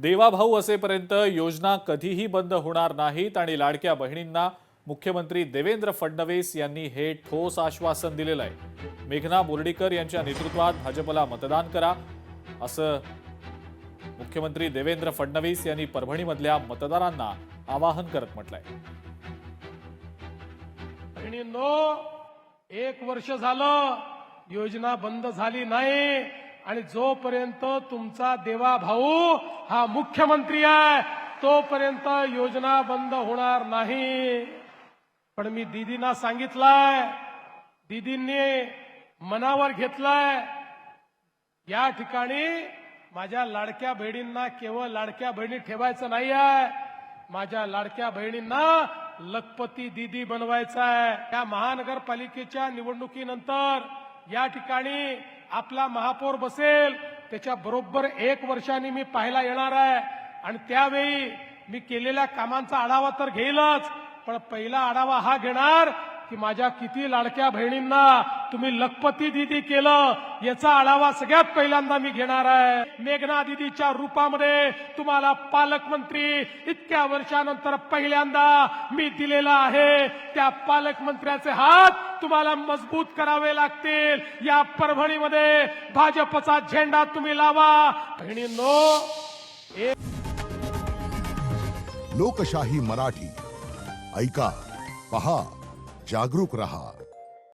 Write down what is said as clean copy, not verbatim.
देवाभाऊ असेपर्यंत योजना कधीही बंद होणार नाहीत आणि लाडक्या बहिणींना मुख्यमंत्री देवेंद्र फडणवीस यांनी हे ठोस आश्वासन दिलेलं आहे। मेघना बोर्डीकर यांच्या नेतृत्वात भाजपला मतदान करा असं मुख्यमंत्री देवेंद्र फडणवीस यांनी परभणीमधल्या मतदारांना आवाहन करत म्हटलंय। बहिणींनो, 1 वर्ष झालं योजना बंद झाली नाही आणि जोपर्यंत तुमचा देवा भाऊ हा मुख्यमंत्री आहे तोपर्यंत योजना बंद होणार नाही। पण मी दीदींना सांगितलंय, दीदींनी मनावर घेतलंय, या ठिकाणी माझ्या लाडक्या बहिणींना केवळ लाडक्या बहिणी ठेवायचं नाही आहे, माझ्या लाडक्या बहिणींना लखपती दीदी बनवायचं आहे। त्या महानगरपालिकेच्या निवडणुकीनंतर या ठिकाणी आपला महापौर बसेल, त्याच्या बरोबर 1 वर्षांनी मी पाहायला येणार आहे आणि त्यावेळी मी केलेल्या कामांचा आढावा तर घेईलच, पण पहिला आढावा हा घेणार की माझ्या किती लाडक्या बहिणींना तुम्ही लखपती दीदी केलं याचा आढावा सगळ्यात पहिल्यांदा मी घेणार आहे। मेघना दीदीच्या रूपामध्ये तुम्हाला पालकमंत्री इतक्या वर्षानंतर पहिल्यांदा मी दिलेला आहे। त्या पालकमंत्र्याचे हात तुम्हाला मजबूत करावे लागतील। या परभणीमध्ये भाजपचा झेंडा तुम्ही लावा बहिणींनो। लोकशाही मराठी ऐका, पहा, जागरूक रहा।